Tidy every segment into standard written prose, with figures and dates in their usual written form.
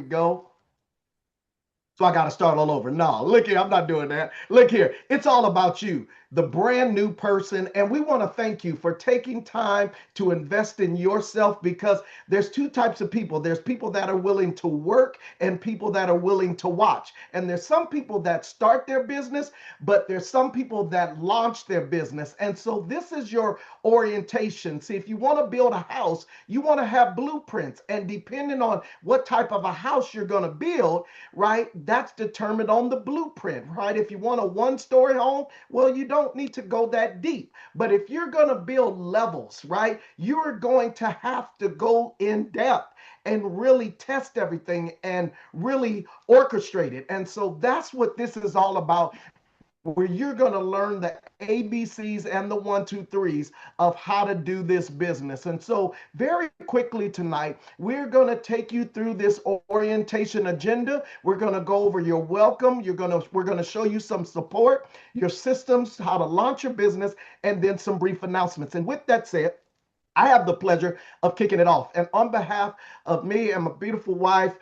go. So I got to start all over. No, look here, I'm not doing that. Look here, it's all about you, the brand new person. And we want to thank you for taking time to invest in yourself because there's two types of people. There's people that are willing to work and people that are willing to watch. And there's some people that start their business, but there's some people that launch their business. And so this is your orientation. See, if you want to build a house, you want to have blueprints. And depending on what type of a house you're going to build, right? That's determined on the blueprint, right? If you want a one-story home, well, you don't need to go that deep. But if you're going to build levels, right, you're going to have to go in depth and really test everything and really orchestrate it. And so that's what this is all about, where you're going to learn the ABCs and the one, two, threes of how to do this business. And so, very quickly tonight, we're going to take you through this orientation agenda. We're going to go over your welcome. We're going to show you some support, your systems, how to launch your business, and then some brief announcements. And with that said, I have the pleasure of kicking it off. And on behalf of me and my beautiful wife,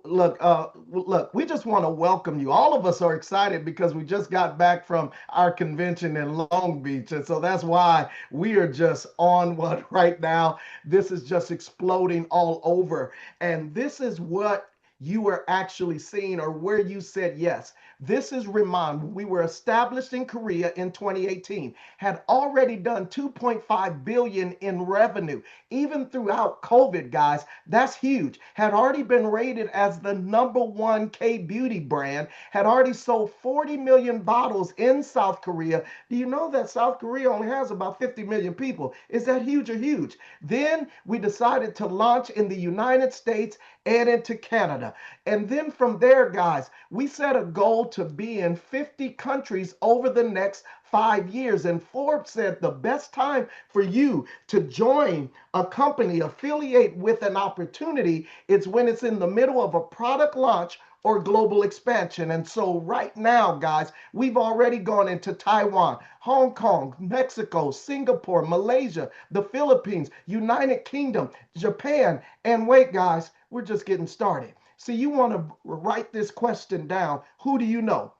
look, we just want to welcome you. All of us are excited because we just got back from our convention in Long Beach. And so that's why we are just on one right now. This is just exploding all over. And this is what you were actually seeing or where you said yes. This is Riman. We were established in Korea in 2018, had already done 2.5 billion in revenue, even throughout COVID, guys. That's huge. Had already been rated as the #1 K-beauty brand, had already sold 40 million bottles in South Korea. Do you know that South Korea only has about 50 million people? Is that huge or huge? Then we decided to launch in the United States and into Canada. And then from there, guys, we set a goal to be in 50 countries over the next 5 years. And Forbes said the best time for you to join a company, affiliate with an opportunity, is when it's in the middle of a product launch or global expansion. And so right now, guys, we've already gone into Taiwan, Hong Kong, Mexico, Singapore, Malaysia, the Philippines, United Kingdom, Japan. And wait, guys, we're just getting started. So you want to write this question down. Who do you know?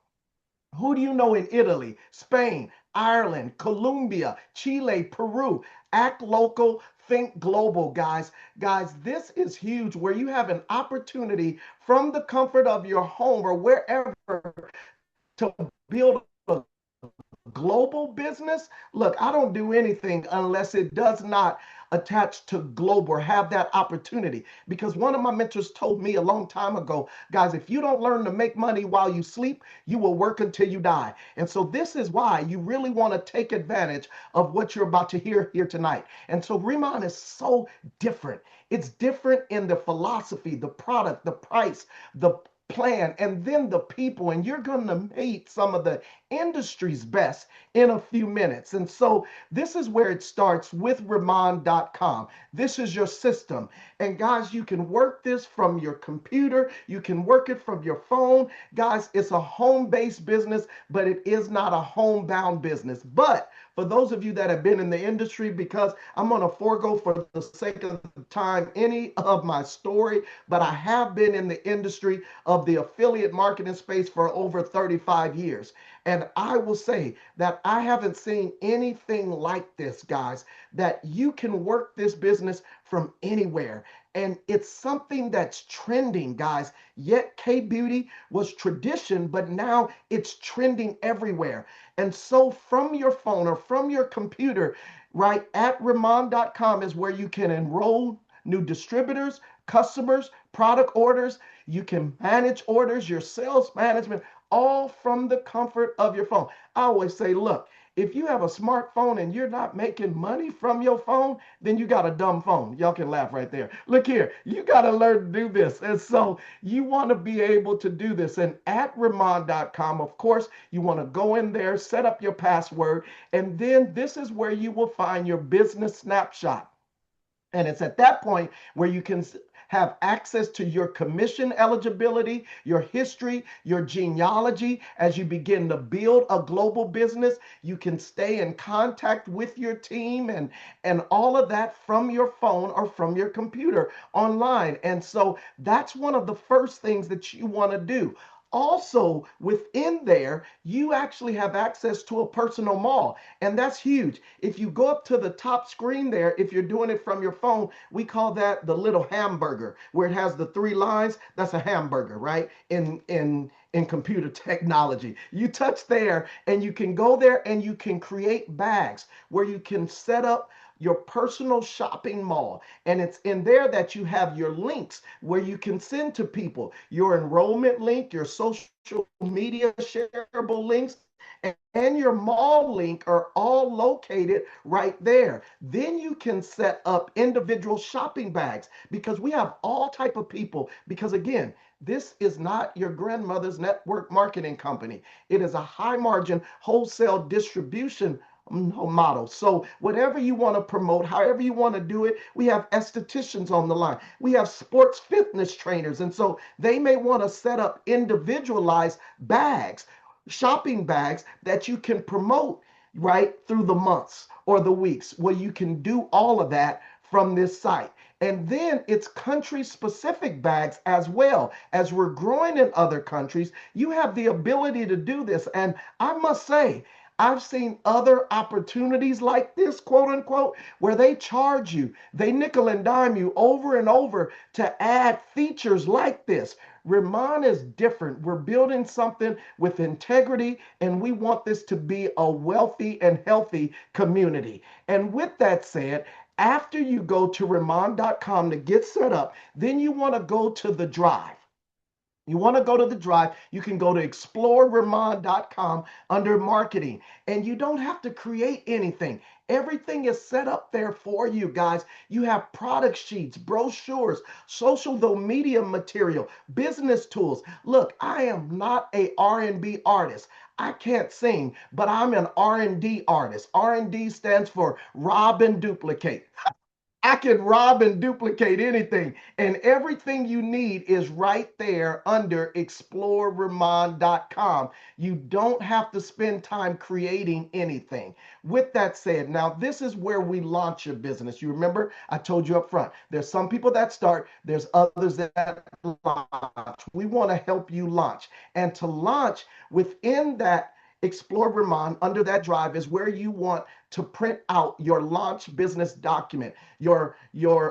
Who do you know in Italy, Spain, Ireland, Colombia, Chile, Peru? Act local, think global, guys. Guys, this is huge where you have an opportunity from the comfort of your home or wherever to build a global business. Look, I don't do anything unless it does not attach to global or have that opportunity. Because one of my mentors told me a long time ago, guys, if you don't learn to make money while you sleep, you will work until you die. And so this is why you really want to take advantage of what you're about to hear here tonight. And so Riman is so different. It's different in the philosophy, the product, the price, the plan, and then the people. And you're going to meet some of the industry's best in a few minutes. And so this is where it starts with Riman.com. This is your system. And guys, you can work this from your computer. You can work it from your phone. Guys, it's a home-based business, but it is not a homebound business. But for those of you that have been in the industry, because I'm going to forego for the sake of time any of my story, but I have been in the industry of the affiliate marketing space for over 35 years. And I will say that I haven't seen anything like this, guys, that you can work this business from anywhere. And it's something that's trending, guys. Yet K-beauty was tradition, but now it's trending everywhere. And so from your phone or from your computer, right, at Riman.com is where you can enroll new distributors, customers, product orders. You can manage orders, your sales management, all from the comfort of your phone. I always say, look, if you have a smartphone and you're not making money from your phone, then you got a dumb phone. Y'all can laugh right there. Look here, you got to learn to do this. And so you want to be able to do this. And at Riman.com, of course, you want to go in there, set up your password, and then this is where you will find your business snapshot. And it's at that point where you can have access to your commission eligibility, your history, your genealogy. As you begin to build a global business, you can stay in contact with your team and all of that from your phone or from your computer online. And so that's one of the first things that you want to do. Also, within there, you actually have access to a personal mall, and that's huge. If you go up to the top screen there, if you're doing it from your phone, we call that the little hamburger, where it has the three lines. That's a hamburger, right? In computer technology, you touch there, and you can go there and you can create bags where you can set up your personal shopping mall. And it's in there that you have your links where you can send to people your enrollment link, your social media shareable links, and your mall link are all located right there. Then you can set up individual shopping bags because we have all type of people. Because again, this is not your grandmother's network marketing company. It is a high margin wholesale distribution model. So whatever you want to promote, however you want to do it, we have estheticians on the line. We have sports fitness trainers. And so they may want to set up individualized bags, shopping bags that you can promote right through the months or the weeks where you can do all of that from this site. And then it's country specific bags as well. As we're growing in other countries, you have the ability to do this. And I must say, I've seen other opportunities like this, quote unquote, where they charge you, they nickel and dime you over and over to add features like this. Riman is different. We're building something with integrity, and we want this to be a wealthy and healthy community. And with that said, after you go to Riman.com to get set up, then you want to go to the drive. You want to go to the drive, you can go to exploreremond.com under marketing, and you don't have to create anything. Everything is set up there for you guys. You have product sheets, brochures, social media material, business tools. Look, I am not a R&B artist. I can't sing, but I'm an R&D artist. R&D stands for rob and duplicate. I can rob and duplicate anything. And everything you need is right there under exploreremond.com. You don't have to spend time creating anything. With that said, now this is where we launch your business. You remember I told you up front, there's some people that start, there's others that launch. We want to help you launch. And to launch within that Explore Riman under that drive is where you want to print out your launch business document, your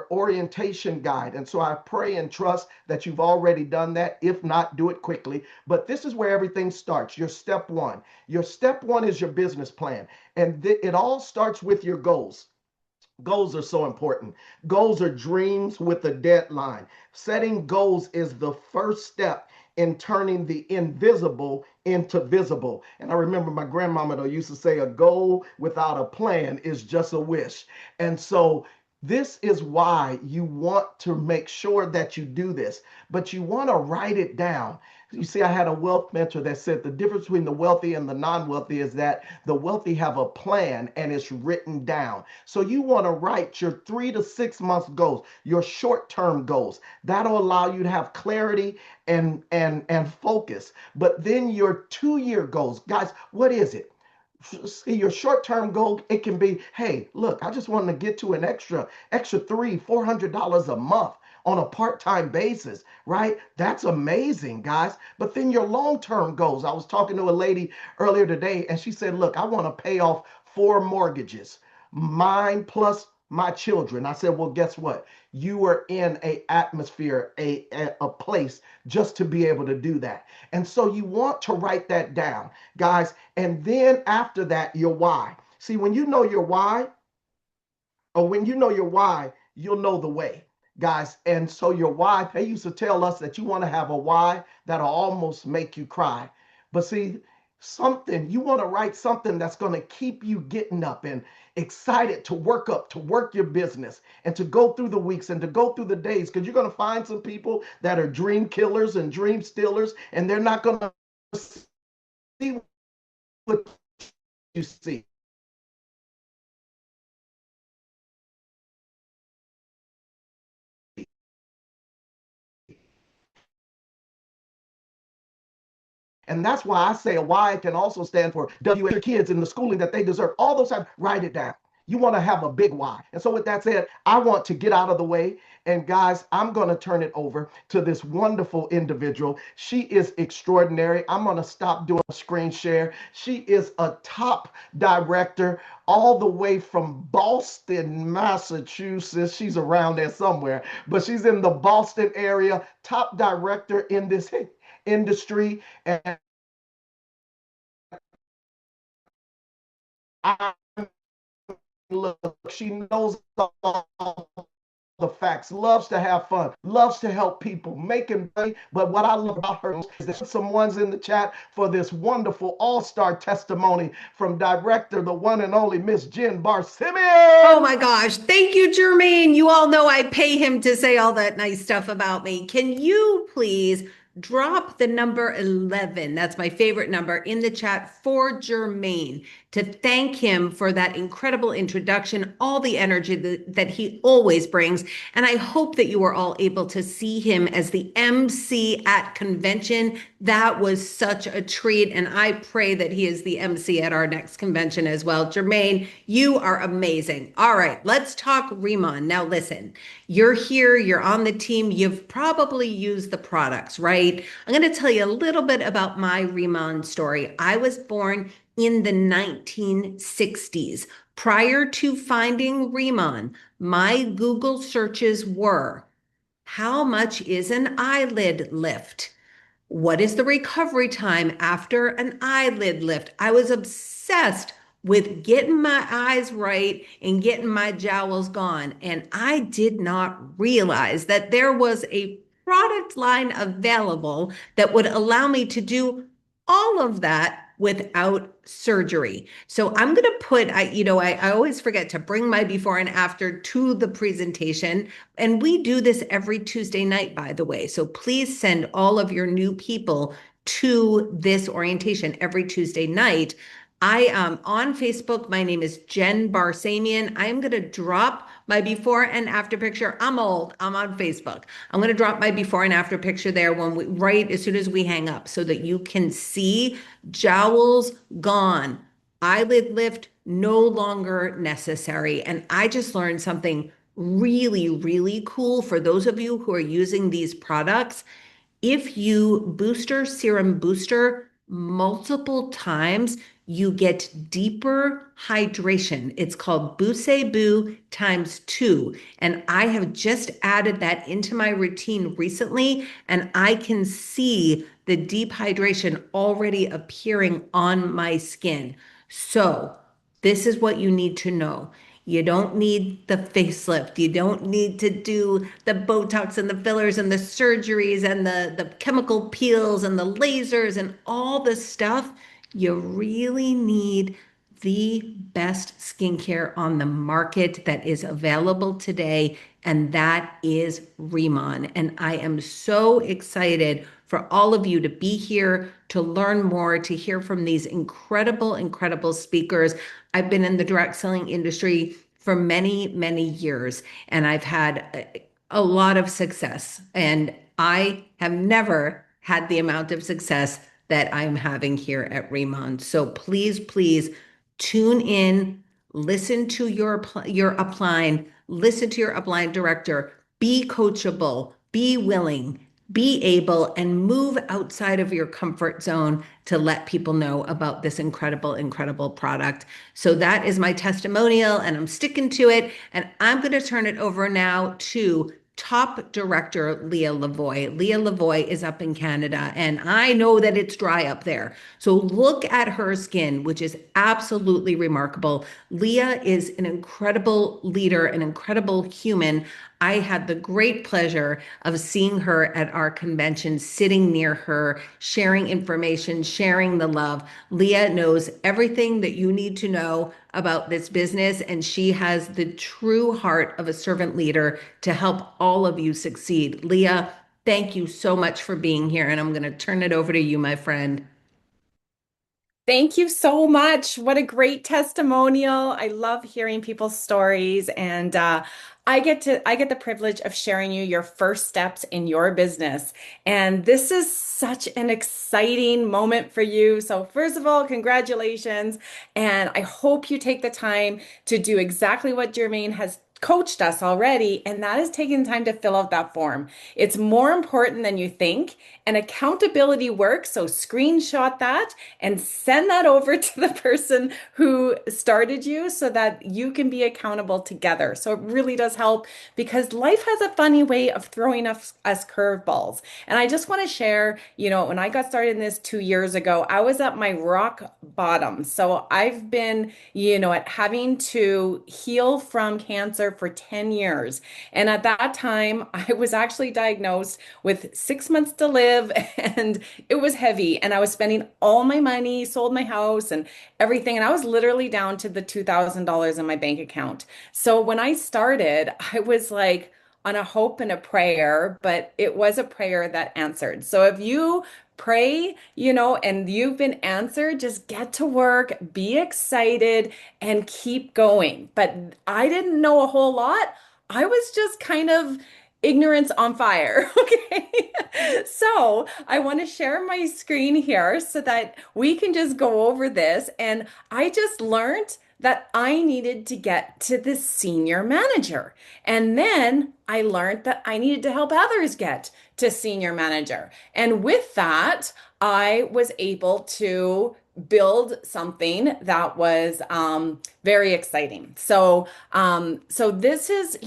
orientation guide. And so I pray and trust that you've already done that. If not, do it quickly. But this is where everything starts. Your step one. Your step one is your business plan. And it all starts with your goals. Goals are so important. Goals are dreams with a deadline. Setting goals is the first step in turning the invisible into visible. And I remember my grandmama though used to say a goal without a plan is just a wish. And so this is why you want to make sure that you do this, but you want to write it down. You see, I had a wealth mentor that said the difference between the wealthy and the non-wealthy is that the wealthy have a plan and it's written down. So you want to write your 3 to 6 month goals, your short-term goals. That'll allow you to have clarity and focus. But then your 2-year goals, guys, what is it? See, your short-term goal, it can be, hey, look, I just want to get to an extra $300-400 a month on a part-time basis, right? That's amazing, guys. But then your long-term goals. I was talking to a lady earlier today, and she said, look, I want to pay off 4 mortgages, mine plus my children. I said, well, guess what? You are in a atmosphere, a place just to be able to do that. And so you want to write that down, guys. And then after that, your why. See, when you know your why, you'll know the way, guys. And so your why, they used to tell us that you want to have a why that'll almost make you cry. But see, you want to write something that's going to keep you getting up and excited to work your business and to go through the weeks and to go through the days, because you're going to find some people that are dream killers and dream stealers, and they're not going to see what you see. And that's why I say a Y can also stand for W, your kids in the schooling that they deserve. All those times, write it down. You want to have a big why. And so, with that said, I want to get out of the way. And guys, I'm going to turn it over to this wonderful individual. She is extraordinary. I'm going to stop doing a screen share. She is a top director all the way from Boston, Massachusetts. She's around there somewhere, but she's in the Boston area, top director in this industry. And I look, she knows all the facts, loves to have fun, loves to help people, making money. But what I love about her is that someone's in the chat for this wonderful all-star testimony from director, the one and only Miss Jen Oh Barsamian. my gosh. Thank you, Jermaine. You all know I pay him to say all that nice stuff about me. Can you please drop the number 11? That's my favorite number in the chat for Jermaine to thank him for that incredible introduction, all the energy that he always brings. And I hope that you were all able to see him as the MC at convention. That was such a treat. And I pray that he is the MC at our next convention as well. Jermaine, you are amazing. All right, let's talk Riman. Now, listen, you're here, you're on the team, you've probably used the products, right? I'm going to tell you a little bit about my Riman story. I was born in the 1960s. Prior to finding Riman, my Google searches were, how much is an eyelid lift? What is the recovery time after an eyelid lift? I was obsessed with getting my eyes right and getting my jowls gone. And I did not realize that there was a product line available that would allow me to do all of that without surgery. So I'm going to put, I always forget to bring my before and after to the presentation. And we do this every Tuesday night, by the way. So please send all of your new people to this orientation every Tuesday night. I on Facebook, my name is Jen Barsamian. I'm going to drop my before and after picture. I'm old. I'm on Facebook. I'm going to drop my before and after picture there when we right as soon as we hang up so that you can see jowls gone. Eyelid lift no longer necessary. And I just learned something really, really cool for those of you who are using these products. If you serum booster multiple times, you get deeper hydration. It's called Boo times 2. And I have just added that into my routine recently, and I can see the deep hydration already appearing on my skin. So, this is what you need to know. You don't need the facelift. You don't need to do the Botox and the fillers and the surgeries and the chemical peels and the lasers and all the stuff. You really need the best skincare on the market that is available today, and that is Riman. And I am so excited for all of you to be here, to learn more, to hear from these incredible, incredible speakers. I've been in the direct selling industry for many, many years, and I've had a lot of success. And I have never had the amount of success that I'm having here at Riman. So please, please tune in, listen to your upline, listen to your upline director, be coachable, be willing, be able, and move outside of your comfort zone to let people know about this incredible, incredible product. So that is my testimonial, and I'm sticking to it. And I'm going to turn it over now to top director Leah Lavoie. Leah Lavoie is up in Canada, and I know that it's dry up there. So look at her skin, which is absolutely remarkable. Leah is an incredible leader, an incredible human. I had the great pleasure of seeing her at our convention, sitting near her, sharing information, sharing the love. Leah knows everything that you need to know about this business, and she has the true heart of a servant leader to help all of you succeed. Leah, thank you so much for being here, and I'm going to turn it over to you, my friend. Thank you so much. What a great testimonial. I love hearing people's stories and I get the privilege of sharing you your first steps in your business. And this is such an exciting moment for you. So first of all, congratulations. And I hope you take the time to do exactly what Jermaine has coached us already, and that is taking time to fill out that form. It's more important than you think, and accountability works. So screenshot that and send that over to the person who started you so that you can be accountable together. So it really does help because life has a funny way of throwing us curveballs. And I just want to share, when I got started in this 2 years ago, I was at my rock bottom. So I've been, at having to heal from cancer for 10 years. And at that time, I was actually diagnosed with 6 months to live, and it was heavy. And I was spending all my money, sold my house and everything. And I was literally down to the $2,000 in my bank account. So when I started, I was like on a hope and a prayer, but it was a prayer that answered. So if you pray, and you've been answered, just get to work, be excited, and keep going. But I didn't know a whole lot. I was just kind of ignorance on fire. Okay. So I want to share my screen here so that we can just go over this. And I just learned that I needed to get to the senior manager. And then I learned that I needed to help others get to senior manager. And with that, I was able to build something that was very exciting. So this is,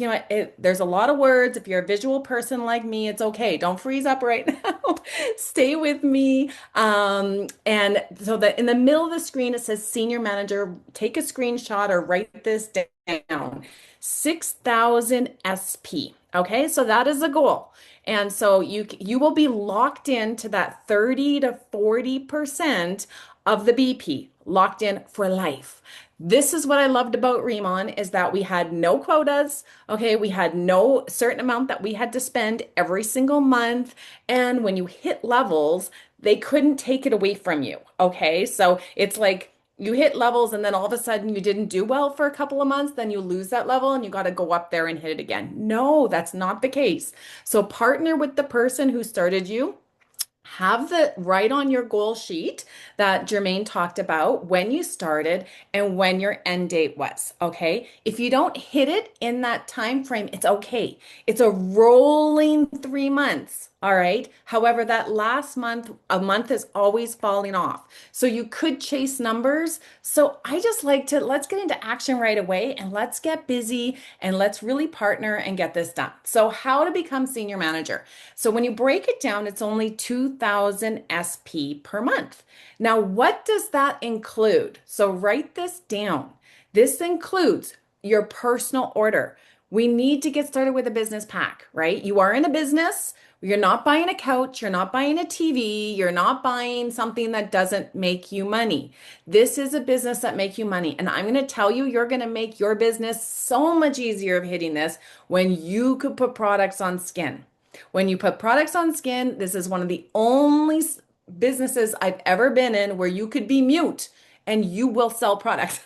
there's a lot of words. If you're a visual person like me, it's okay. Don't freeze up right now. Stay with me. And so that in the middle of the screen, it says senior manager. Take a screenshot or write this down. 6,000 SP. Okay, so that is the goal. And so you will be locked into that 30 to 40% of the BP, locked in for life. This is what I loved about Riman is that we had no quotas. Okay, we had no certain amount that we had to spend every single month. And when you hit levels, they couldn't take it away from you. Okay, so it's like you hit levels and then all of a sudden you didn't do well for a couple of months, then you lose that level and you got to go up there and hit it again. No, that's not the case. So partner with the person who started you. Have the right on your goal sheet that Jermaine talked about when you started and when your end date was. Okay. If you don't hit it in that time frame, it's okay. It's a rolling 3 months. All right. However, that last month, a month is always falling off. So you could chase numbers. So I just like to let's get into action right away and let's get busy and let's really partner and get this done. So how to become senior manager. So when you break it down, it's only 2,000 SP per month. Now, what does that include? So write this down. This includes your personal order. We need to get started with a business pack, right? You are in a business. You're not buying a couch, you're not buying a TV, you're not buying something that doesn't make you money. This is a business that makes you money. And I'm going to tell you, you're going to make your business so much easier of hitting this when you could put products on skin. When you put products on skin, this is one of the only businesses I've ever been in where you could be mute and you will sell products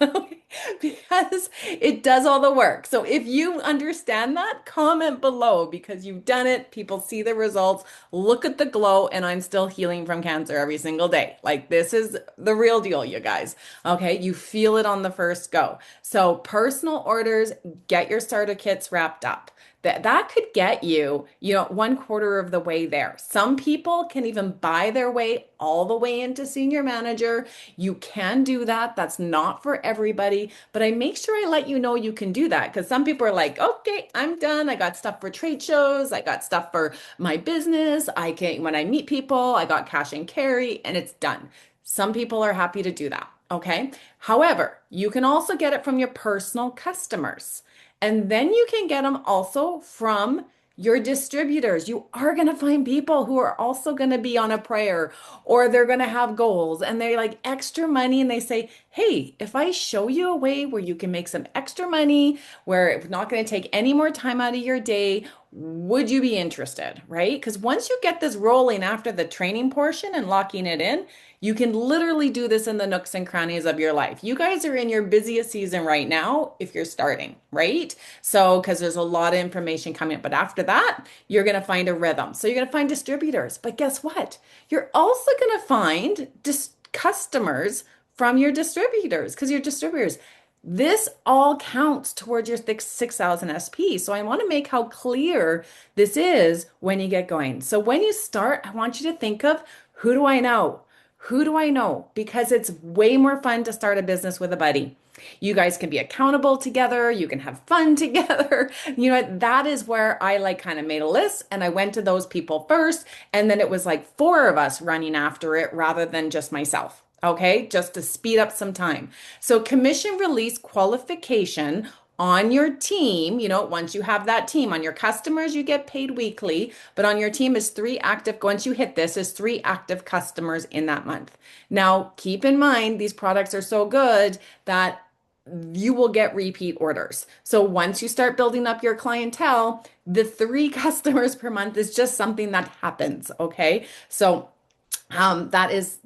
because it does all the work. So if you understand that, comment below because you've done it. People see the results. Look at the glow, and I'm still healing from cancer every single day. Like this is the real deal, you guys. Okay, you feel it on the first go. So personal orders, get your starter kits wrapped up. That could get you, 1/4 of the way there. Some people can even buy their way all the way into senior manager. You can do that. That's not for everybody, but I make sure I let you know you can do that because some people are like, okay, I'm done. I got stuff for trade shows. I got stuff for my business. When I meet people, I got cash and carry and it's done. Some people are happy to do that. Okay. However, you can also get it from your personal customers. And then you can get them also from your distributors. You are going to find people who are also going to be on a prayer or they're going to have goals and they're like extra money and they say, hey, if I show you a way where you can make some extra money, where it's not going to take any more time out of your day, Would you be interested, right? Because once you get this rolling after the training portion and locking it in, you can literally do this in the nooks and crannies of your life. You guys are in your busiest season right now if you're starting, right? So, because there's a lot of information coming up, but after that, you're going to find a rhythm. So, you're going to find distributors. But guess what? You're also going to find customers from your distributors because your distributors, this all counts towards your 6,000 SP. So I want to make how clear this is when you get going. So when you start, I want you to think of who do I know? Who do I know? Because it's way more fun to start a business with a buddy. You guys can be accountable together. You can have fun together. You know, that is where I like kind of made a list and I went to those people first. And then it was like four of us running after it rather than just myself. Okay, just to speed up some time. So, commission release qualification on your team, you know, once you have that team, on your customers, you get paid weekly, but on your team is three active, once you hit this, is three active customers in that month. Now, keep in mind, these products are so good that you will get repeat orders. So once you start building up your clientele, the three customers per month is just something that happens. Okay. So that is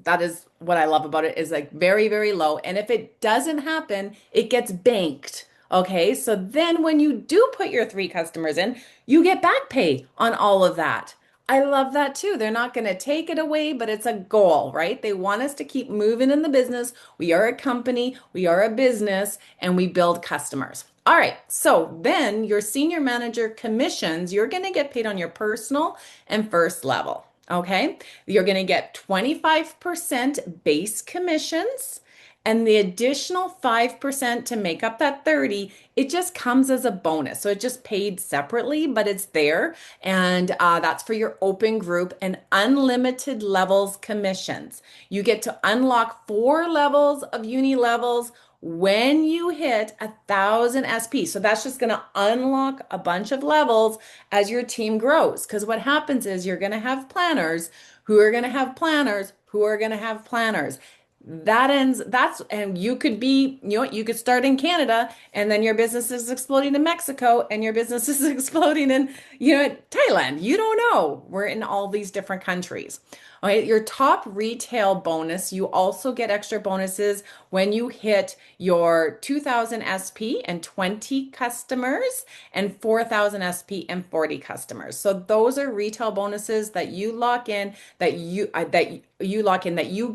what I love about it is like very, very low. And if it doesn't happen, it gets banked. Okay. So then when you do put your three customers in, you get back pay on all of that. I love that too. They're not going to take it away, but it's a goal, right? They want us to keep moving in the business. We are a company, we are a business, and we build customers. All right. So then your senior manager commissions, you're going to get paid on your personal and first level. Okay. You're going to get 25% base commissions and the additional 5% to make up that 30, it just comes as a bonus. So it just paid separately, but it's there. And that's for your open group and unlimited levels commissions. You get to unlock 4 levels of uni levels when you hit 1,000 SP. So that's just going to unlock a bunch of levels as your team grows. Because what happens is you're going to have planners who are going to have planners who are going to have planners. And you could be, you know, you could start in Canada and then your business is exploding in Mexico and your business is exploding in, you know, Thailand. You don't know. We're in all these different countries. Okay, your top retail bonus, you also get extra bonuses when you hit your 2,000 SP and 20 customers and 4,000 SP and 40 customers. So those are retail bonuses that you lock in that you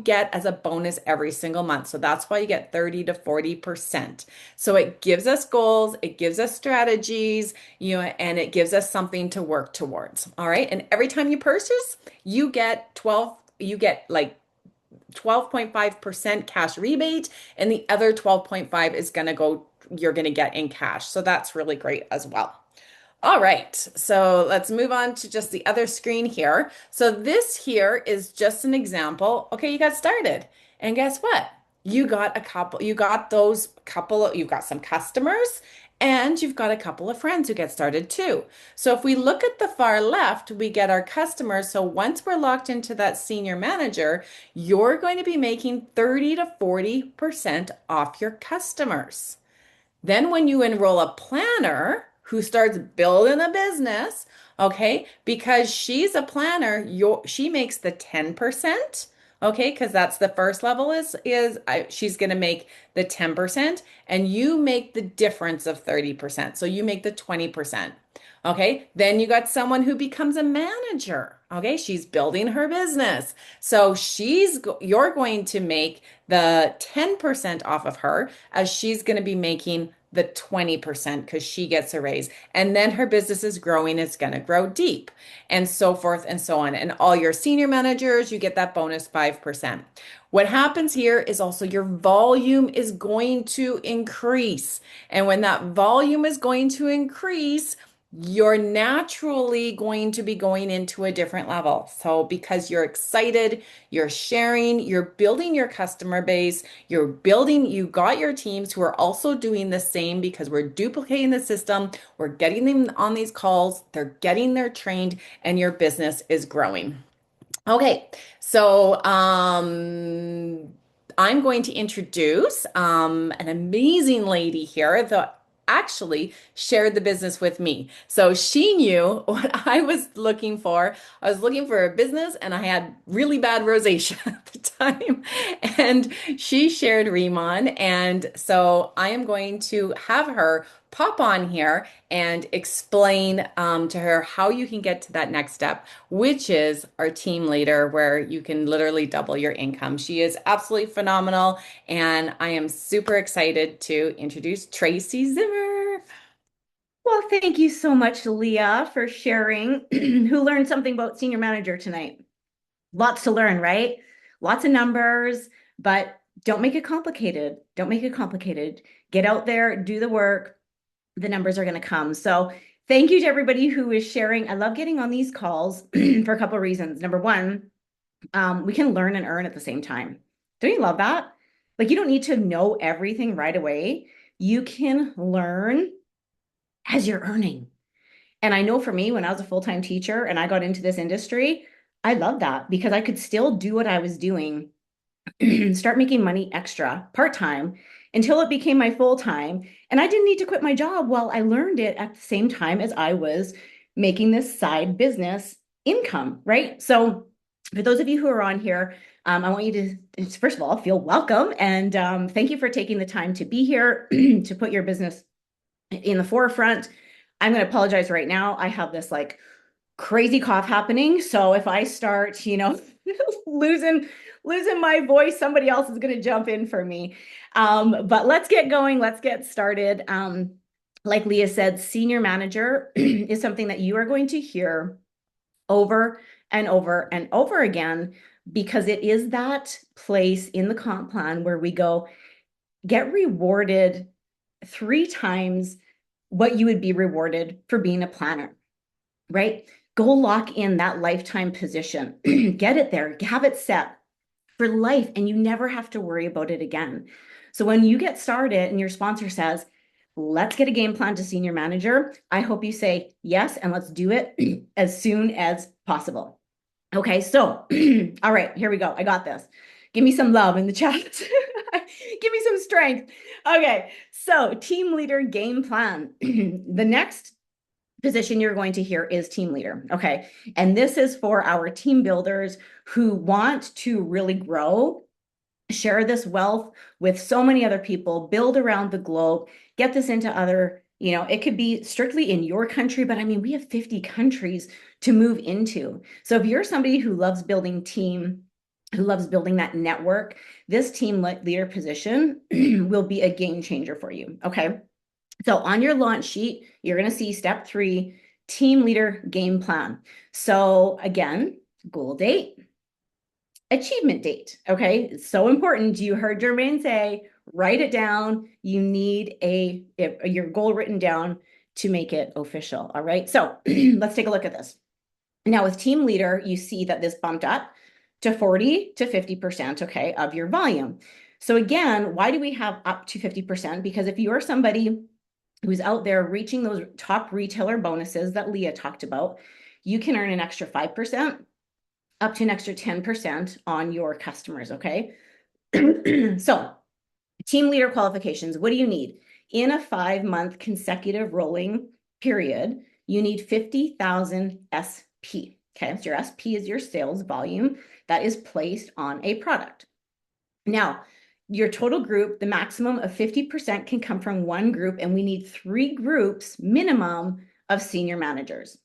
get as a bonus every single month. So that's why you get 30 to 40%. So it gives us goals, it gives us strategies, you know, and it gives us something to work towards. All right. And every time you purchase, you get like 12.5% cash rebate, and the other 12.5 is you're going to get in cash. So that's really great as well. All right, so let's move on to just the other screen here. So this here is just an example. Okay, you got started. And guess what? You've got some customers and you've got a couple of friends who get started too. So if we look at the far left, we get our customers. So once we're locked into that senior manager, you're going to be making 30 to 40% off your customers. Then when you enroll a planner who starts building a business, okay, because she's a planner, she makes the 10%, okay, because that's the first level she's going to make the 10% and you make the difference of 30%. So you make the 20%. Okay, then you got someone who becomes a manager. Okay, she's building her business. So you're going to make the 10% off of her as she's going to be making the 20% because she gets a raise. And then her business is growing, it's going to grow deep and so forth and so on. And all your senior managers, you get that bonus 5%. What happens here is also your volume is going to increase. And when that volume is going to increase, you're naturally going to be going into a different level. So because you're excited, you're sharing, you're building your customer base, you got your teams who are also doing the same because we're duplicating the system, we're getting them on these calls, they're getting their trained, and your business is growing. Okay, so I'm going to introduce an amazing lady here. actually shared the business with me. So she knew what I was looking for. I was looking for a business and I had really bad rosacea at the time. And she shared Riman. And so I am going to have her pop on here and explain to her how you can get to that next step, which is our team leader, where you can literally double your income. She is absolutely phenomenal, and I am super excited to introduce Tracy Zimmer. Well, thank you so much, Leah, for sharing. Who learned something about senior manager tonight? Lots to learn, right? Lots of numbers, but don't make it complicated. Don't make it complicated. Get out there, do the work. The numbers are going to come. So thank you to everybody who is sharing. I love getting on these calls for a couple of reasons. Number one, we can learn and earn at the same time. Don't you love that? Like, you don't need to know everything right away. You can learn as you're earning. And I know for me, when I was a full-time teacher and I got into this industry, I love that because I could still do what I was doing, start making money extra part-time until it became my full-time. And I didn't need to quit my job while I learned it at the same time as I was making this side business income, right? So for those of you who are on here, I want you to, first of all, feel welcome. And thank you for taking the time to be here to put your business in the forefront. I'm going to apologize right now. I have this like crazy cough happening. So if I start, losing my voice, somebody else is going to jump in for me. But let's get going. Let's get started. Like Leah said, senior manager is something that you are going to hear over and over and over again, because it is that place in the comp plan where we go get rewarded 3 times what you would be rewarded for being a planner, right? Go lock in that lifetime position, get it there, have it set for life, and you never have to worry about it again. So when you get started and your sponsor says, let's get a game plan to senior manager, I hope you say yes, and let's do it as soon as possible. Okay, so, all right, here we go. I got this. Give me some love in the chat. Give me some strength. Okay, so team leader game plan. The next position you're going to hear is team leader. Okay, and this is for our team builders who want to really grow, share this wealth with so many other people, build around the globe, get this into other, it could be strictly in your country, but I mean, we have 50 countries to move into. So if you're somebody who loves building team, who loves building that network, this team leader position will be a game changer for you. Okay. So on your launch sheet, you're going to see step 3, team leader game plan. So again, goal date, achievement date. Okay. It's so important. You heard Jermaine say, write it down. You need your goal written down to make it official. All right. So let's take a look at this. Now with team leader, you see that this bumped up to 40 to 50%, okay, of your volume. So again, why do we have up to 50%? Because if you're somebody who's out there reaching those top retailer bonuses that Leah talked about, you can earn an extra 5%, up to an extra 10% on your customers, okay? So team leader qualifications, what do you need? In a 5-month consecutive rolling period, you need 50,000 SP, okay? So your SP is your sales volume that is placed on a product. Now, your total group, the maximum of 50% can come from one group, and we need 3 groups minimum of senior managers.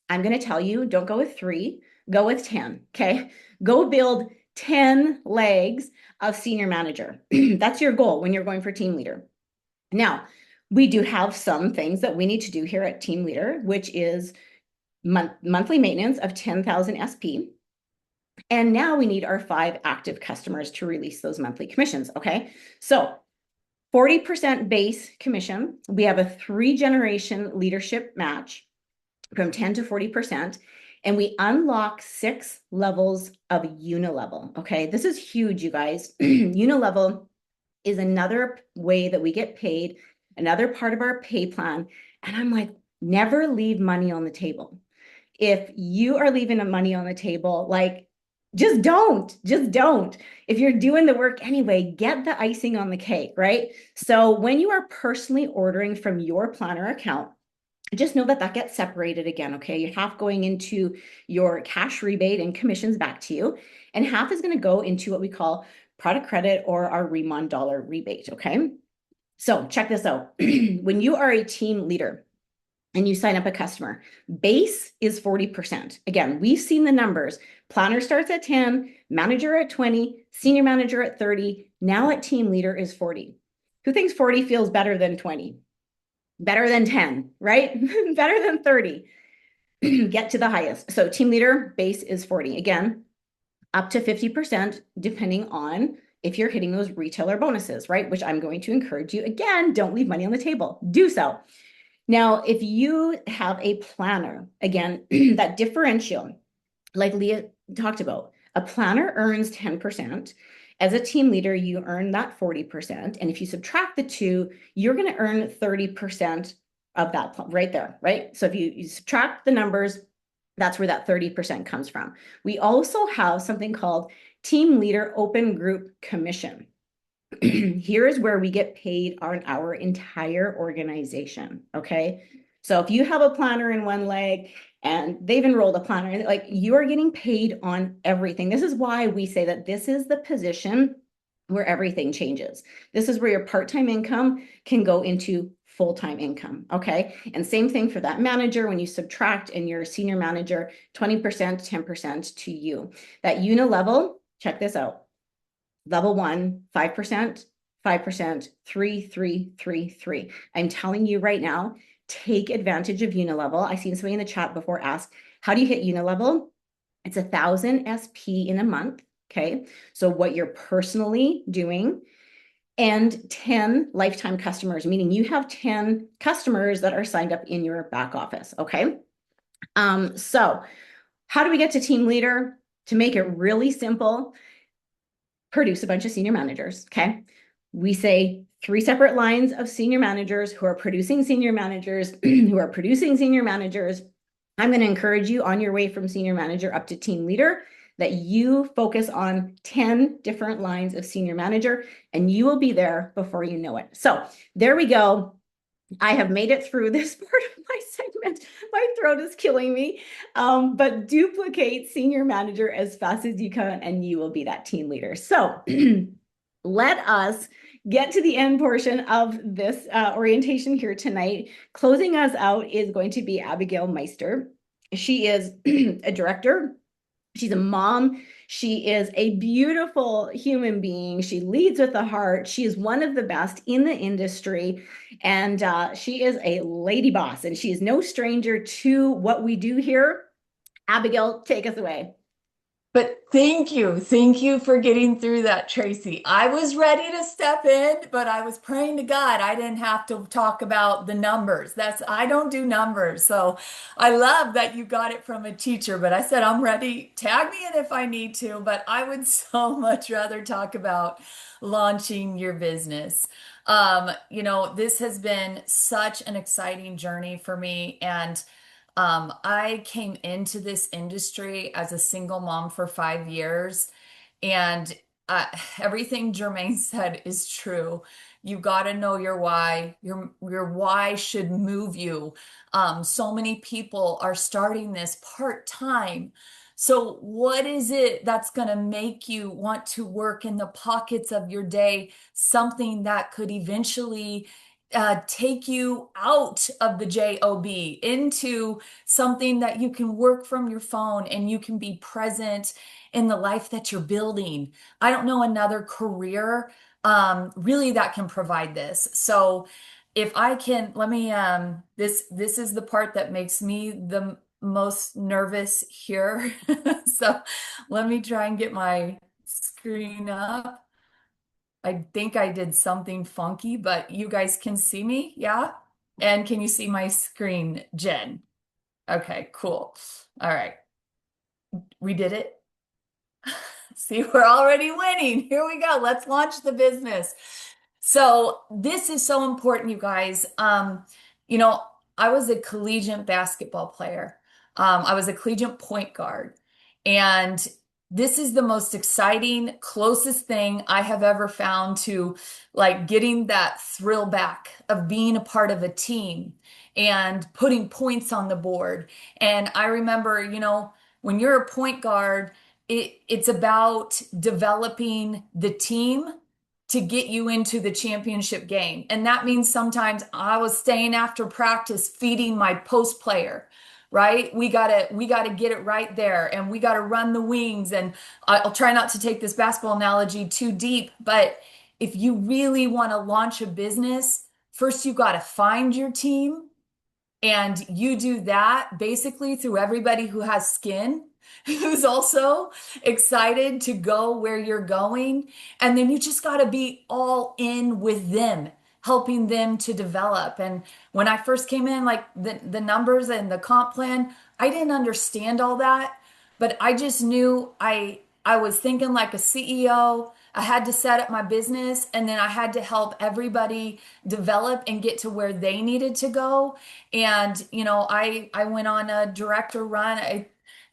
I'm going to tell you, don't go with 3, go with 10, okay? Go build 10 legs of senior manager. That's your goal when you're going for team leader. Now, we do have some things that we need to do here at team leader, which is monthly maintenance of 10,000 SP. And now we need our 5 active customers to release those monthly commissions, okay? So 40% base commission. We have a 3-generation leadership match from 10 to 40%. And we unlock 6 levels of unilevel, okay? This is huge, you guys. Unilevel is another way that we get paid, another part of our pay plan. And I'm like, never leave money on the table. If you are leaving money on the table, like, Just don't. Just don't. If you're doing the work anyway, get the icing on the cake, right? So when you are personally ordering from your planner account, just know that that gets separated again, okay? You half going into your cash rebate and commissions back to you, and half is going to go into what we call product credit or our Riman dollar rebate, okay? So check this out. When you are a team leader and you sign up a customer, base is 40%. Again, we've seen the numbers. Planner starts at 10, manager at 20, senior manager at 30. Now at team leader is 40. Who thinks 40 feels better than 20? Better than 10, right? Better than 30. Get to the highest. So team leader base is 40. Again, up to 50%, depending on if you're hitting those retailer bonuses, right? Which I'm going to encourage you. Again, don't leave money on the table. Do so. Now, if you have a planner, again, that differential, like Leah talked about, a planner earns 10%. As a team leader, you earn that 40%. And if you subtract the two, you're going to earn 30% of that right there, right? So if you subtract the numbers, that's where that 30% comes from. We also have something called Team Leader Open Group Commission. Here's where we get paid on our entire organization, okay? So if you have a planner in one leg and they've enrolled a planner, like you're getting paid on everything. This is why we say that this is the position where everything changes. This is where your part-time income can go into full-time income, okay? And same thing for that manager. When you subtract and you're a senior manager, 20%, 10% to you. That unilevel, check this out. Level 1, 5%, 5%, 3, 3, 3, 3. I'm telling you right now, take advantage of unilevel. I seen somebody in the chat before ask, how do you hit unilevel? It's 1,000 SP in a month, okay? So what you're personally doing, and 10 lifetime customers, meaning you have 10 customers that are signed up in your back office, okay? So how do we get to team leader? To make it really simple, produce a bunch of senior managers, okay? We say 3 separate lines of senior managers who are producing senior managers, who are producing senior managers. I'm going to encourage you on your way from senior manager up to team leader that you focus on 10 different lines of senior manager, and you will be there before you know it. So there we go. I have made it through this part of my segment. My throat is killing me. But duplicate senior manager as fast as you can, and you will be that team leader. So let us get to the end portion of this orientation here tonight. Closing us out is going to be Abigail Meister. She is a director. She's a mom. She is a beautiful human being. She leads with a heart. She is one of the best in the industry. And she is a lady boss. And she is no stranger to what we do here. Abigail, take us away. But thank you. Thank you for getting through that, Tracy. I was ready to step in, but I was praying to God I didn't have to talk about the numbers. I don't do numbers. So I love that you got it from a teacher, but I said, I'm ready. Tag me in if I need to, but I would so much rather talk about launching your business. This has been such an exciting journey for me. And I came into this industry as a single mom for 5 years, and everything Jermaine said is true. You got to know your why. Your why should move you. So many people are starting this part-time. So what is it that's going to make you want to work in the pockets of your day, something that could eventually take you out of the job into something that you can work from your phone and you can be present in the life that you're building? I don't know another career really that can provide this. So if I can, let me, this is the part that makes me the most nervous here. So let me try and get my screen up. I think I did something funky, but you guys can see me, yeah? And can you see my screen, Jen? Okay, cool. All right. We did it. See, we're already winning. Here we go. Let's launch the business. So this is so important, you guys. I was a collegiate basketball player. I was a collegiate point guard. And this is the most exciting, closest thing I have ever found to like getting that thrill back of being a part of a team and putting points on the board. And I remember, when you're a point guard, it's about developing the team to get you into the championship game. And that means sometimes I was staying after practice feeding my post player, right? We gotta get it right there, and we gotta run the wings. And I'll try not to take this basketball analogy too deep, but if you really want to launch a business, first you got to find your team, and you do that basically through everybody who has skin, who's also excited to go where you're going. And then you just got to be all in with them, helping them to develop. And when I first came in, like the numbers and the comp plan, I didn't understand all that, but I just knew I was thinking like a CEO. I had to set up my business, and then I had to help everybody develop and get to where they needed to go. And, I went on a director run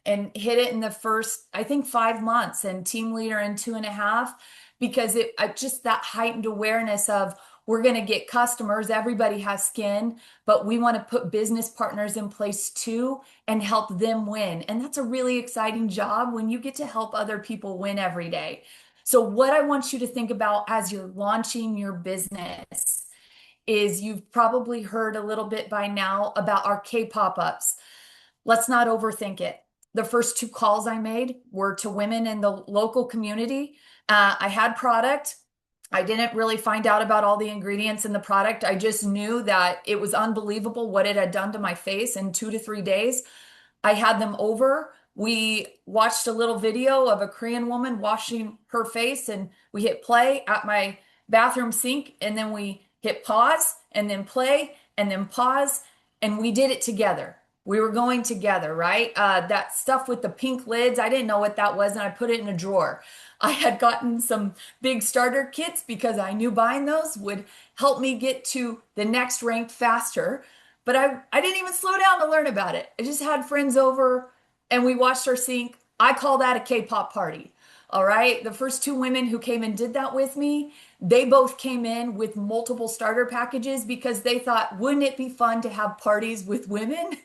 and hit it in the first, I think, 5 months, and team leader in 2.5, because just that heightened awareness of we're going to get customers. Everybody has skin, but we want to put business partners in place too and help them win. And that's a really exciting job when you get to help other people win every day. So what I want you to think about as you're launching your business is, you've probably heard a little bit by now about our K-pop-ups. Let's not overthink it. The first 2 calls I made were to women in the local community. I had product. I didn't really find out about all the ingredients in the product. I just knew that it was unbelievable what it had done to my face in 2 to 3 days. I had them over. We watched a little video of a Korean woman washing her face, and we hit play at my bathroom sink, and then we hit pause and then play and then pause, and we did it together. We were going together, right? That stuff with the pink lids, I didn't know what that was, and I put it in a drawer. I had gotten some big starter kits because I knew buying those would help me get to the next rank faster. But I didn't even slow down to learn about it. I just had friends over and we watched our sink. I call that a K-pop party. All right. The first 2 women who came and did that with me, they both came in with multiple starter packages because they thought, wouldn't it be fun to have parties with women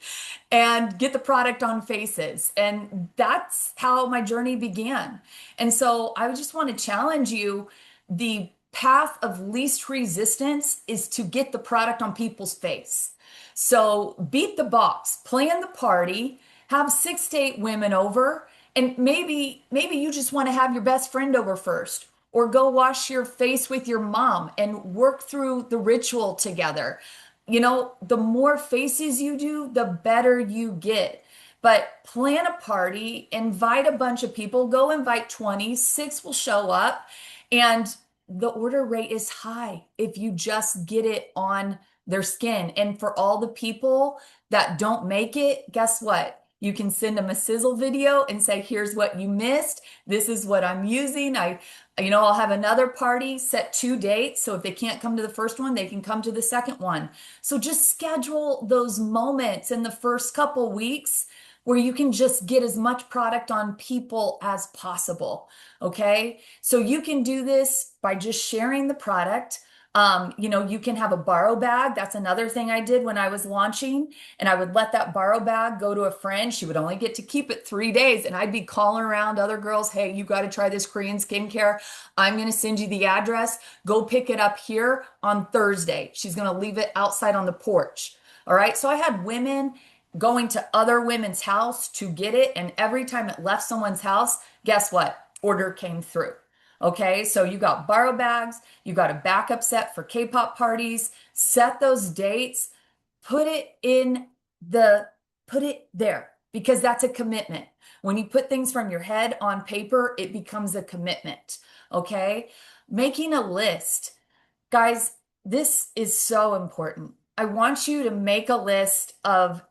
and get the product on faces? And that's how my journey began. And so I just want to challenge you. The path of least resistance is to get the product on people's face. So beat the box, plan the party, have 6 to 8 women over, and maybe you just want to have your best friend over first, or go wash your face with your mom and work through the ritual together. The more faces you do, the better you get. But plan a party, invite a bunch of people, go invite 20, 6 will show up, and the order rate is high if you just get it on their skin. And for all the people that don't make it, guess what? You can send them a sizzle video and say, here's what you missed. This is what I'm using. I'll have another party, set 2 dates. So if they can't come to the first one, they can come to the second one. So just schedule those moments in the first couple weeks where you can just get as much product on people as possible. Okay. So you can do this by just sharing the product. You can have a borrow bag. That's another thing I did when I was launching, and I would let that borrow bag go to a friend. She would only get to keep it 3 days, and I'd be calling around other girls. Hey, you got to try this Korean skincare. I'm going to send you the address. Go pick it up here on Thursday. She's going to leave it outside on the porch. All right. So I had women going to other women's house to get it. And every time it left someone's house, guess what? Order came through. Okay, so you got borrow bags, you got a backup set for K-pop parties, set those dates, put it there, because that's a commitment. When you put things from your head on paper, it becomes a commitment. Okay, making a list. Guys, this is so important. I want you to make a list of,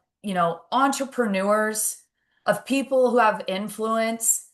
entrepreneurs, of people who have influence,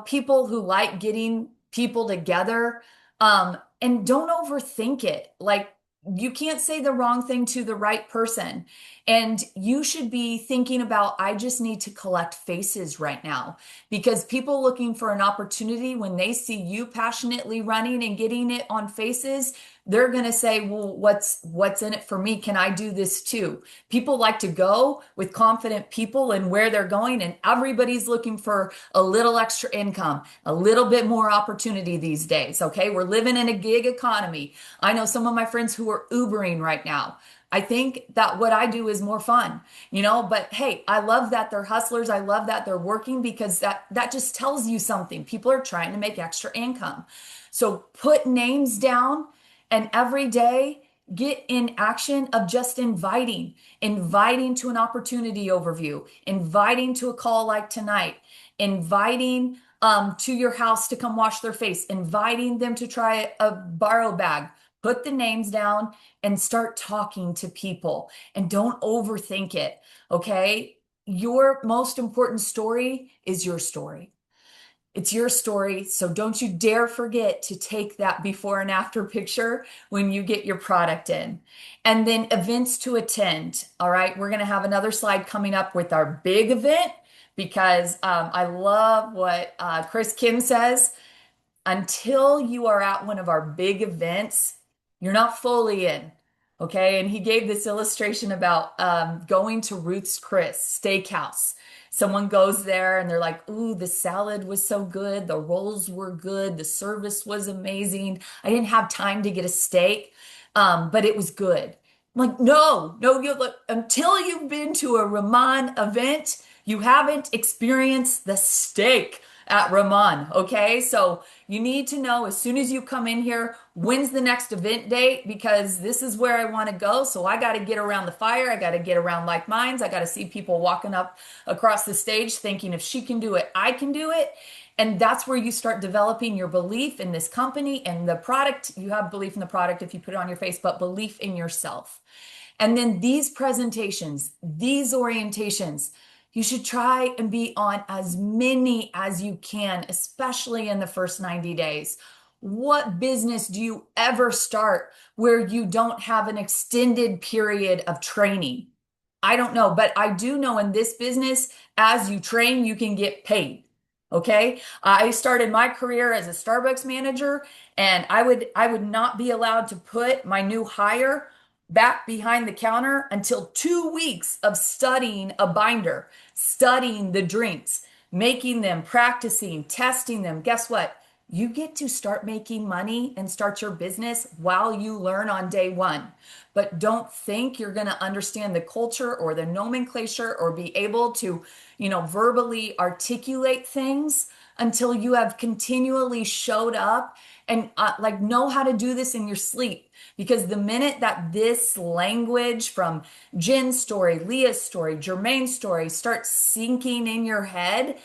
people who like getting people together. And don't overthink it. Like, you can't say the wrong thing to the right person. And you should be thinking about, I just need to collect faces right now, because people looking for an opportunity, when they see you passionately running and getting it on faces, they're going to say, well, what's in it for me? Can I do this too? People like to go with confident people and where they're going, and everybody's looking for a little extra income, a little bit more opportunity these days. Okay. We're living in a gig economy. I know some of my friends who are Ubering right now. I think that what I do is more fun, but hey, I love that they're hustlers. I love that they're working, because that just tells you something. People are trying to make extra income. So put names down, and every day get in action of just inviting to an opportunity overview, inviting to a call like tonight, inviting to your house to come wash their face, inviting them to try a borrow bag. Put the names down and start talking to people, and don't overthink it. Okay. Your most important story is your story. It's your story. So don't you dare forget to take that before and after picture when you get your product in. And then events to attend. All right. We're going to have another slide coming up with our big event, because I love what Chris Kim says. Until you are at one of our big events, you're not fully in. Okay. And he gave this illustration about going to Ruth's Chris Steakhouse. Someone goes there and they're like, ooh, the salad was so good. The rolls were good. The service was amazing. I didn't have time to get a steak, but it was good. I'm like, no, look, until you've been to a Riman event, you haven't experienced the steak at Riman. Okay. So you need to know as soon as you come in here, when's the next event date, because this is where I want to go. So I got to get around the fire. I got to get around like minds. I got to see people walking up across the stage thinking, if she can do it, I can do it. And that's where you start developing your belief in this company and the product. You have belief in the product if you put it on your face, but belief in yourself. And then these presentations, these orientations, you should try and be on as many as you can, especially in the first 90 days. What business do you ever start where you don't have an extended period of training? I don't know, but I do know in this business, as you train, you can get paid. Okay. I started my career as a Starbucks manager, and I would not be allowed to put my new hire back behind the counter until 2 weeks of studying a binder, studying the drinks, making them, practicing, testing them. Guess what? You get to start making money and start your business while you learn on day one. But don't think you're going to understand the culture or the nomenclature or be able to, verbally articulate things until you have continually showed up and know how to do this in your sleep. Because the minute that this language from Jen's story, Leah's story, Jermaine's story starts sinking in your head,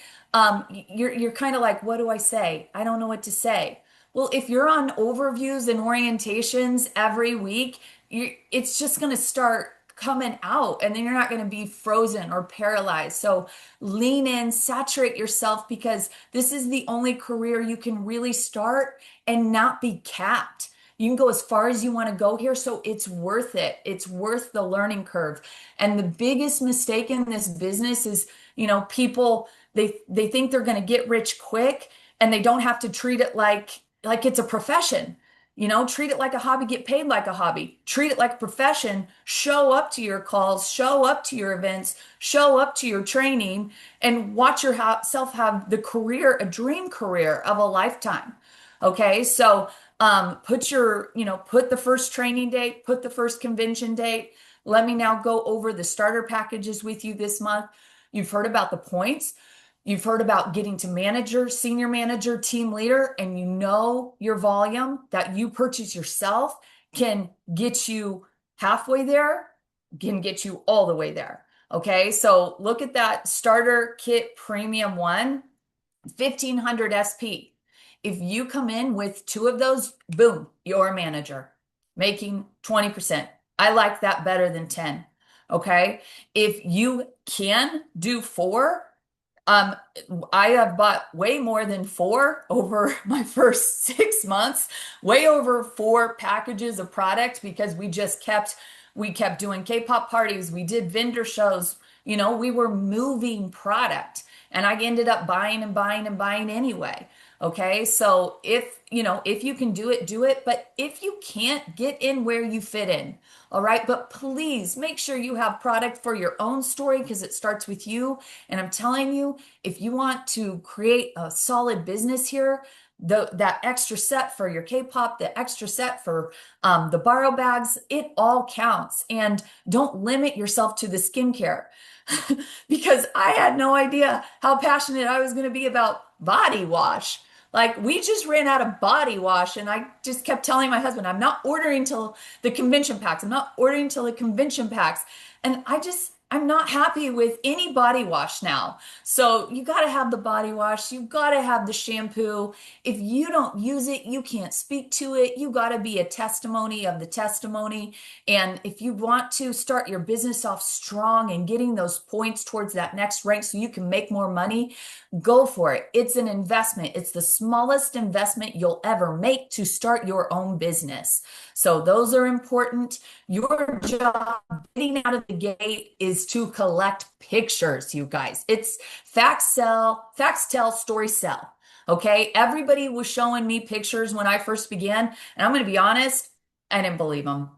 you're kind of like, what do I say? I don't know what to say. Well, if you're on overviews and orientations every week, it's just going to start coming out, and then you're not going to be frozen or paralyzed. So lean in, saturate yourself, because this is the only career you can really start and not be capped. You can go as far as you want to go here. So it's worth it. It's worth the learning curve. And the biggest mistake in this business is, people, they think they're going to get rich quick, and they don't have to treat it like it's a profession. Treat it like a hobby, get paid like a hobby, treat it like a profession, show up to your calls, show up to your events, show up to your training, and watch yourself have the career, a dream career of a lifetime. Okay. So, put the first training date, put the first convention date. Let me now go over the starter packages with you this month. You've heard about the points. You've heard about getting to manager, senior manager, team leader, and your volume that you purchase yourself can get you halfway there, can get you all the way there. Okay, so look at that starter kit premium one, 1500 SP. If you come in with 2 of those, boom, you're a manager making 20%. I like that better than 10. Okay, if you can do 4, Um, I have bought way more than 4 over my first 6 months, way over 4 packages of product because we kept doing K-pop parties. We did vendor shows. We were moving product and I ended up buying and buying and buying anyway. Okay. So if you can do it, do it. But if you can't, get in where you fit in. All right. But please make sure you have product for your own story because it starts with you. And I'm telling you, if you want to create a solid business here, that extra set for your K-pop, the extra set for the borrow bags, it all counts. And don't limit yourself to the skincare because I had no idea how passionate I was going to be about body wash. Like we just ran out of body wash and I just kept telling my husband, I'm not ordering till the convention packs. I'm not ordering till the convention packs. And I'm not happy with any body wash now. So you got to have the body wash. You got to have the shampoo. If you don't use it, you can't speak to it. You got to be a testimony of the testimony. And if you want to start your business off strong and getting those points towards that next rank so you can make more money, go for it. It's an investment. It's the smallest investment you'll ever make to start your own business. So those are important. Your job getting out of the gate is to collect pictures, you guys. It's facts tell, story sell. Okay. Everybody was showing me pictures when I first began. And I'm going to be honest, I didn't believe them.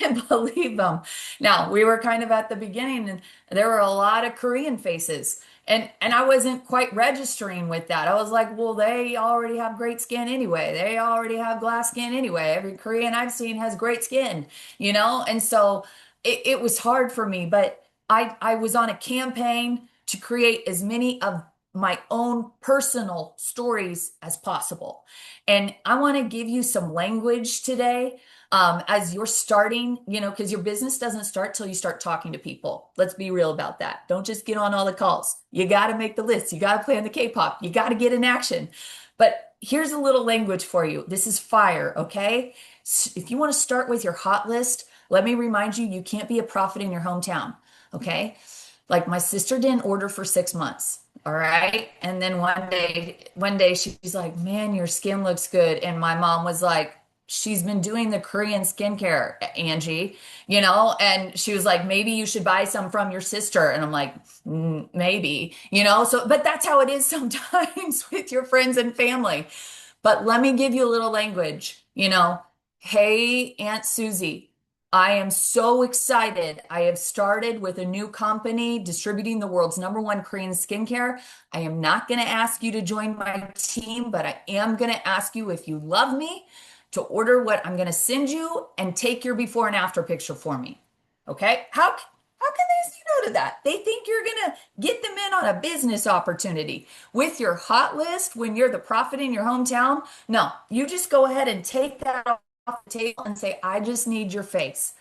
And believe them. Now, we were kind of at the beginning and there were a lot of Korean faces. And I wasn't quite registering with that. I was like, well, they already have great skin anyway. They already have glass skin anyway. Every Korean I've seen has great skin, And so it was hard for me, but I was on a campaign to create as many of my own personal stories as possible. And I want to give you some language today as you're starting, because your business doesn't start till you start talking to people. Let's be real about that. Don't just get on all the calls. You got to make the list. You got to play on the K-pop. You got to get in action. But here's a little language for you. This is fire, okay? If you want to start with your hot list, let me remind you, you can't be a prophet in your hometown, okay? Like my sister didn't order for 6 months. All right. And then one day she's like, man, your skin looks good. And my mom was like, she's been doing the Korean skincare, Angie, and she was like, maybe you should buy some from your sister. And I'm like, maybe, but that's how it is sometimes with your friends and family. But let me give you a little language, hey, Aunt Susie, I am so excited. I have started with a new company distributing the world's #1 Korean skincare. I am not going to ask you to join my team, but I am going to ask you if you love me to order what I'm going to send you and take your before and after picture for me. Okay? How can they say no to that? They think you're going to get them in on a business opportunity with your hot list when you're the prophet in your hometown. No, you just go ahead and take that off the table and say, I just need your face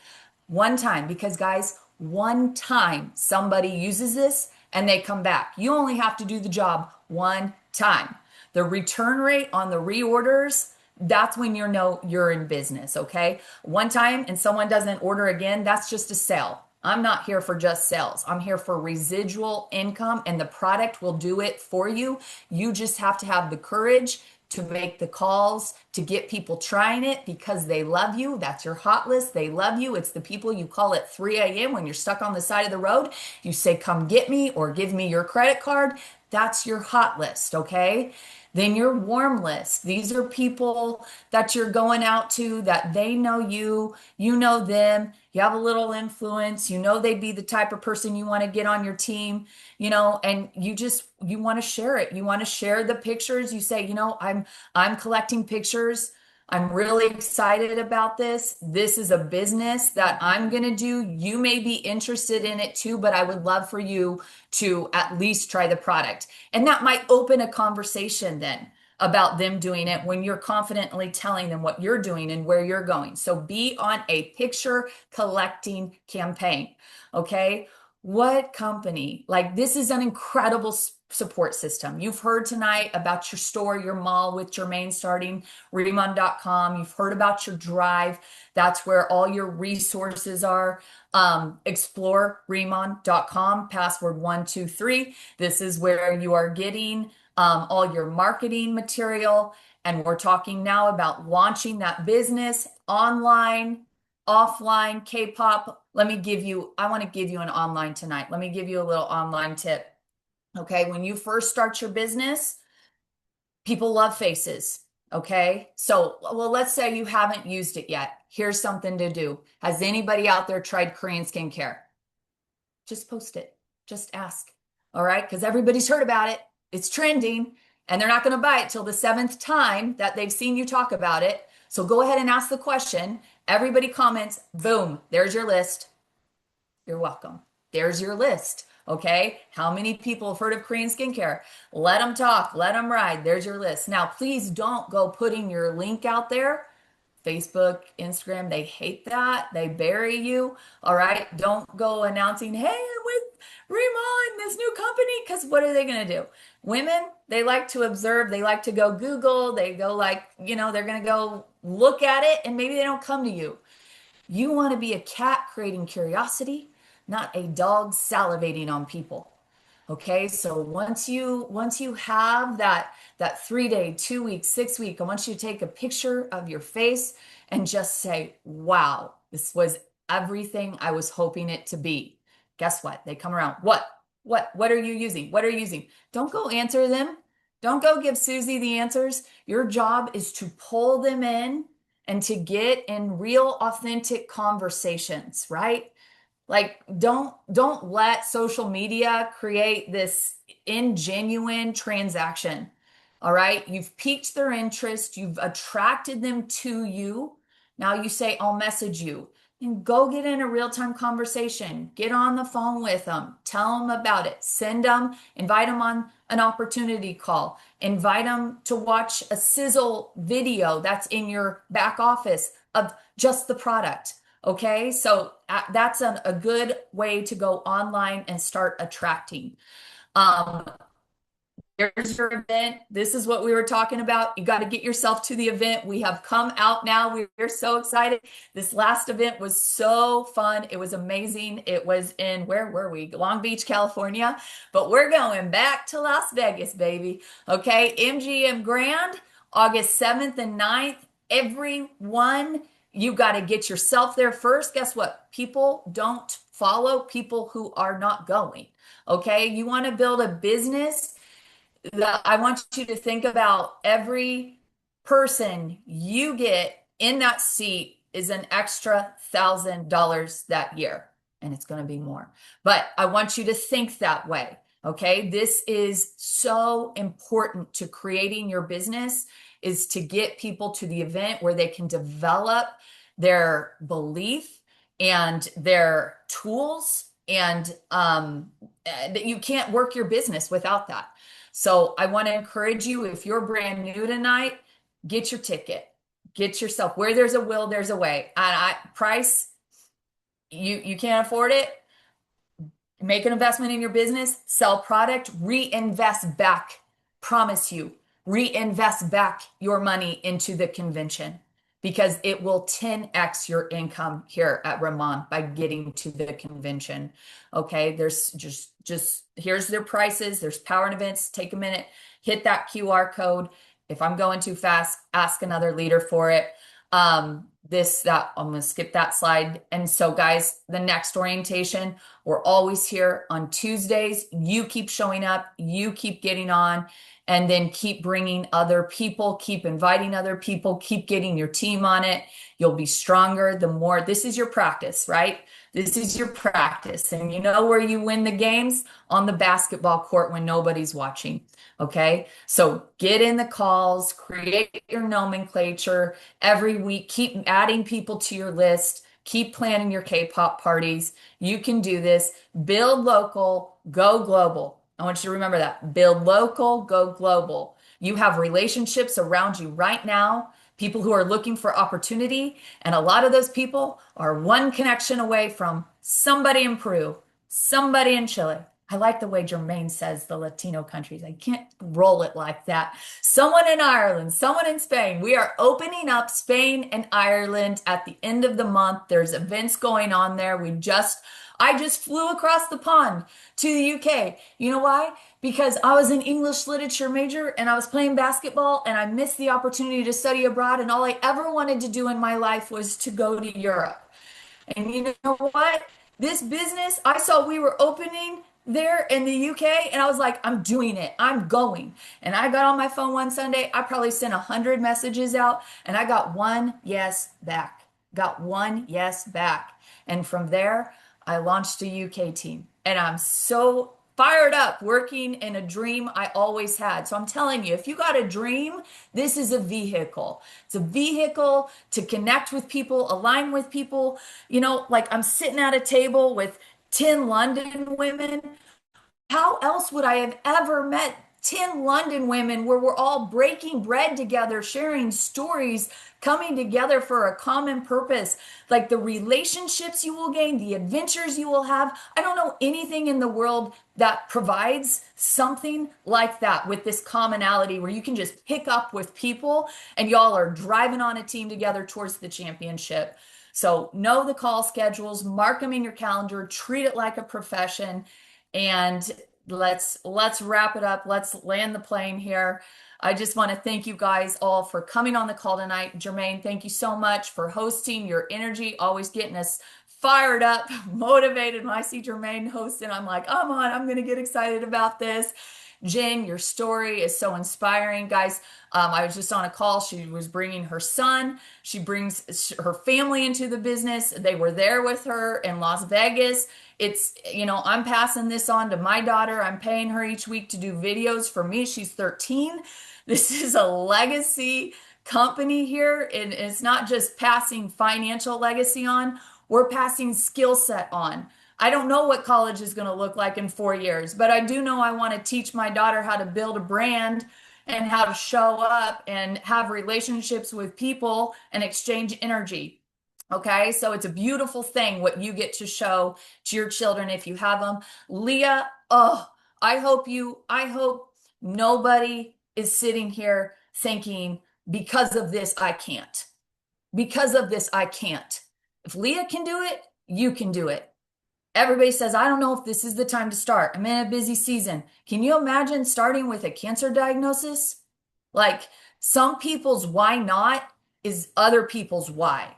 one time, because guys, one time somebody uses this and they come back. You only have to do the job one time. The return rate on the reorders, that's when you know you're in business, okay? One time and someone doesn't order again, that's just a sale. I'm not here for just sales. I'm here for residual income, and the product will do it for you. You just have to have the courage to make the calls, to get people trying it because they love you. That's your hot list. They love you. It's the people you call at 3 a.m. when you're stuck on the side of the road. You say, come get me or give me your credit card. That's your hot list, okay? Then your warm list. These are people that you're going out to that they know you, you know them, you have a little influence, they'd be the type of person you want to get on your team, and you want to share it. You want to share the pictures. You say, I'm collecting pictures. I'm really excited about this. This is a business that I'm going to do. You may be interested in it too, but I would love for you to at least try the product. And that might open a conversation then about them doing it when you're confidently telling them what you're doing and where you're going. So be on a picture collecting campaign. Okay. What company? Like this is an incredible support system. You've heard tonight about your store, your mall with Germaine starting, Riman.com. You've heard about your drive. That's where all your resources are. Explore Riman.com, password 123. This is where you are getting all your marketing material. And we're talking now about launching that business online, offline, K-pop. I want to give you an online tonight. Let me give you a little online tip. Okay, when you first start your business, people love faces. Okay, so well, let's say you haven't used it yet. Here's something to do. Has anybody out there tried Korean skincare? Just post it. Just ask. All right, because everybody's heard about it. It's trending, and they're not going to buy it till the 7th time that they've seen you talk about it. So go ahead and ask the question. Everybody comments. Boom, there's your list. You're welcome. There's your list. Okay, how many people have heard of Korean skincare? Let them talk, let them ride. There's your list. Now, please don't go putting your link out there. Facebook, Instagram, they hate that. They bury you. All right, don't go announcing, hey, I'm with Riman, this new company, because what are they going to do? Women, they like to observe. They like to go Google. They go they're going to go look at it, and maybe they don't come to you. You want to be a cat creating curiosity, not a dog salivating on people. Okay, so once you have that 3-day, 2-week, 6-week, I want you to take a picture of your face and just say, wow, this was everything I was hoping it to be. Guess what? They come around. What are you using? What are you using? Don't go answer them. Don't go give Susie the answers. Your job is to pull them in and to get in real, authentic conversations, right? Like, don't let social media create this ingenuine transaction. All right. You've piqued their interest. You've attracted them to you. Now you say, I'll message you. And go get in a real-time conversation. Get on the phone with them. Tell them about it. Invite them on an opportunity call. Invite them to watch a sizzle video that's in your back office of just the product. Okay, so that's a good way to go online and start attracting. There's your event. This is what we were talking about. You got to get yourself to the event. We have come out now. We're so excited. This last event was so fun. It was amazing. It was in, where were we? Long Beach, California. But we're going back to Las Vegas, baby. Okay, MGM Grand, August 7th and 9th. Everyone, you got to get yourself there first. Guess what? People don't follow people who are not going. Okay, you want to build a business. I want you to think about every person you get in that seat is an extra $1,000 that year, and it's going to be more. But I want you to think that way. Okay, this is so important to creating your business, is to get people to the event where they can develop their belief and their tools, and that you can't work your business without that. So I want to encourage you, if you're brand new tonight, get your ticket, get yourself, where there's a will, there's a way. Price, you can't afford it. Make an investment in your business, sell product, reinvest back. Promise you, reinvest back your money into the convention, because it will 10x your income here at Riman by getting to the convention. Okay, there's just here's their prices. There's power and events. Take a minute, hit that QR code. If I'm going too fast, ask another leader for it. I'm going to skip that slide. And so guys, the next orientation, we're always here on Tuesdays. You keep showing up, you keep getting on, and then keep bringing other people, keep inviting other people, keep getting your team on it. You'll be stronger the more. This is your practice, right? This is your practice. And you know where you win the games? On the basketball court when nobody's watching. Okay, so get in the calls, create your nomenclature every week, keep adding people to your list, keep planning your K-pop parties. You can do this. Build local, go global. I want you to remember that. Build local, go global. You have relationships around you right now, people who are looking for opportunity, and a lot of those people are one connection away from somebody in Peru, somebody in Chile, I like the way Jermaine says the Latino countries. I can't roll it like that. Someone in Ireland, someone in Spain. We are opening up Spain and Ireland at the end of the month. There's events going on there. I just flew across the pond to the UK. You know why? Because I was an English literature major and I was playing basketball and I missed the opportunity to study abroad. And all I ever wanted to do in my life was to go to Europe. And you know what? This business, I saw we were opening there in the UK, and I was like, I'm doing it. I'm going. And I got on my phone one Sunday. I probably sent 100 messages out, and I got one yes back. Got one yes back. And from there, I launched a UK team. And I'm so fired up working in a dream I always had. So I'm telling you, if you got a dream, this is a vehicle. It's a vehicle to connect with people, align with people. You know, like I'm sitting at a table with 10 London women. How else would I have ever met 10 London women where we're all breaking bread together, sharing stories, coming together for a common purpose? Like the relationships you will gain, the adventures you will have. I don't know anything in the world that provides something like that with this commonality where you can just pick up with people and y'all are driving on a team together towards the championship. So know the call schedules, mark them in your calendar, treat it like a profession, and let's wrap it up. Let's land the plane here. I just want to thank you guys all for coming on the call tonight. Jermaine, thank you so much for hosting. Your energy, always getting us fired up, motivated. When I see Jermaine hosting, I'm like, I'm on, I'm going to get excited about this. Jen, your story is so inspiring. Guys, I was just on a call. She was bringing her son. She brings her family into the business. They were there with her in Las Vegas. It's, you know, I'm passing this on to my daughter. I'm paying her each week to do videos for me. She's 13. This is a legacy company here. And it's not just passing financial legacy on. We're passing skill set on. I don't know what college is going to look like in 4 years, but I do know I want to teach my daughter how to build a brand and how to show up and have relationships with people and exchange energy. Okay, so it's a beautiful thing what you get to show to your children if you have them. Leah, oh, I hope nobody is sitting here thinking, because of this, I can't. Because of this, I can't. If Leah can do it, you can do it. Everybody says, I don't know if this is the time to start. I'm in a busy season. Can you imagine starting with a cancer diagnosis? Like some people's why not is other people's why.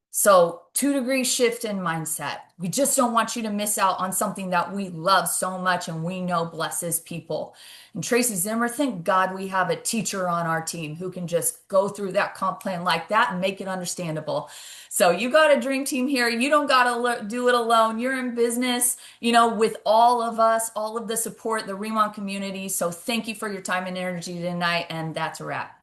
So 2-degree shift in mindset. We just don't want you to miss out on something that we love so much and we know blesses people. And Tracy Zimmer, thank God we have a teacher on our team who can just go through that comp plan like that and make it understandable. So you got a dream team here. You don't got to do it alone. You're in business, you know, with all of us, all of the support, the Riman community. So thank you for your time and energy tonight. And that's a wrap.